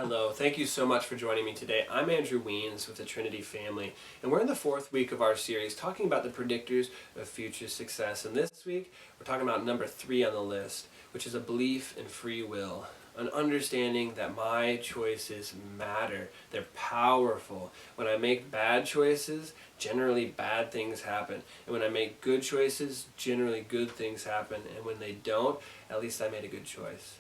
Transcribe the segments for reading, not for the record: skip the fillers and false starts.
Hello, thank you so much for joining me today. I'm Andrew Weens with the Trinity Family, and we're in the 4th week of our series talking about the predictors of future success. And this week, we're talking about number 3 on the list, which is a belief in free will. An understanding that my choices matter. They're powerful. When I make bad choices, generally bad things happen. And when I make good choices, generally good things happen. And when they don't, at least I made a good choice.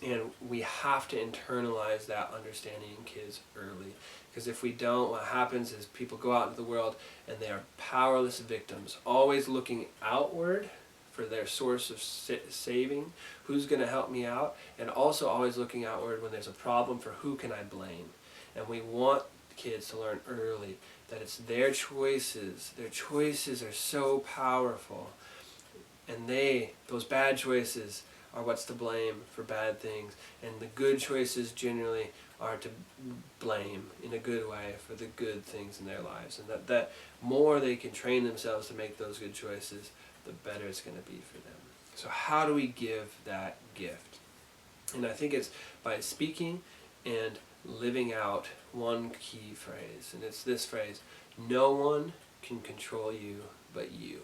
And we have to internalize that understanding in kids early. Because if we don't, what happens is people go out into the world and they are powerless victims, always looking outward for their source of saving, who's going to help me out, and also always looking outward when there's a problem for who can I blame. And we want kids to learn early that it's their choices. Their choices are so powerful. And those bad choices are what's to blame for bad things, and the good choices generally are to blame in a good way for the good things in their lives, and that more they can train themselves to make those good choices, the better it's going to be for them. So how do we give that gift? And I think it's by speaking and living out one key phrase, and it's this phrase: no one can control you but you.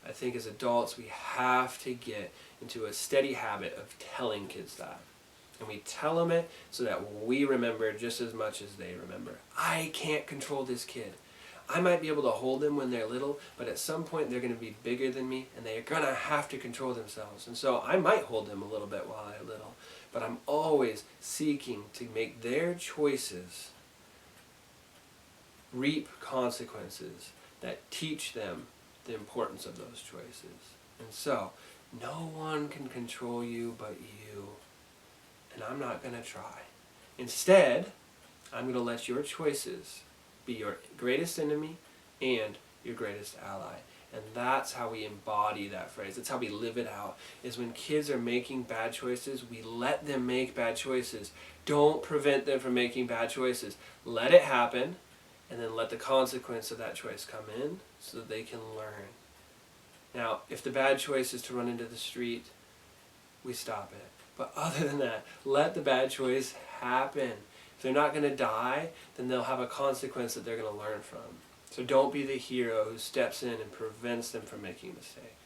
I think as adults we have to get into a steady habit of telling kids that. And we tell them it so that we remember just as much as they remember. I can't control this kid. I might be able to hold them when they're little, but at some point they're going to be bigger than me and they're going to have to control themselves. And so I might hold them a little bit while they're little, but I'm always seeking to make their choices reap consequences that teach them the importance of those choices. And so, no one can control you but you. And I'm not going to try. Instead, I'm going to let your choices be your greatest enemy and your greatest ally. And that's how we embody that phrase. That's how we live it out. Is when kids are making bad choices, we let them make bad choices. Don't prevent them from making bad choices. Let it happen, and then let the consequence of that choice come in so that they can learn. Now, if the bad choice is to run into the street, we stop it. But other than that, let the bad choice happen. If they're not going to die, then they'll have a consequence that they're going to learn from. So don't be the hero who steps in and prevents them from making a mistake.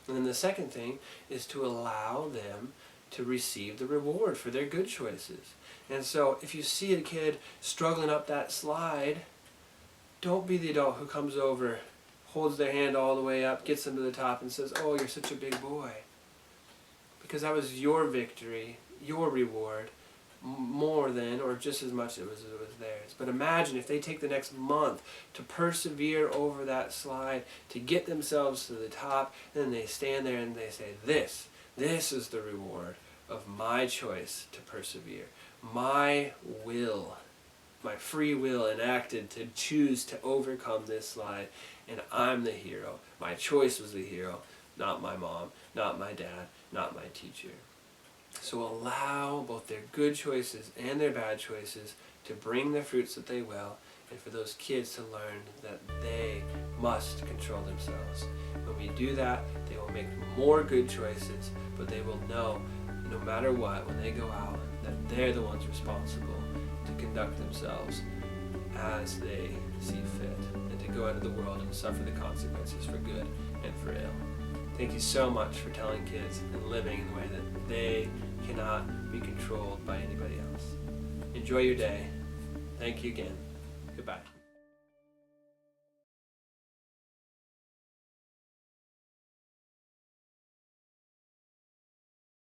And then the second thing is to allow them to receive the reward for their good choices. And so if you see a kid struggling up that slide, don't be the adult who comes over, holds their hand all the way up, gets them to the top and says, "Oh, you're such a big boy." Because that was your victory, your reward, more than or just as much as it was theirs. But imagine if they take the next month to persevere over that slide, to get themselves to the top, and then they stand there and they say, this is the reward of my choice to persevere. My will, my free will enacted to choose to overcome this slide, and I'm the hero. My choice was the hero, not my mom, not my dad, not my teacher. So allow both their good choices and their bad choices to bring the fruits that they will, and for those kids to learn that they must control themselves. When we do that, they will make more good choices, but they will know no matter what, when they go out, that they're the ones responsible to conduct themselves as they see fit, and to go out into the world and suffer the consequences for good and for ill. Thank you so much for telling kids and living in the way that they cannot be controlled by anybody else. Enjoy your day. Thank you again. Goodbye.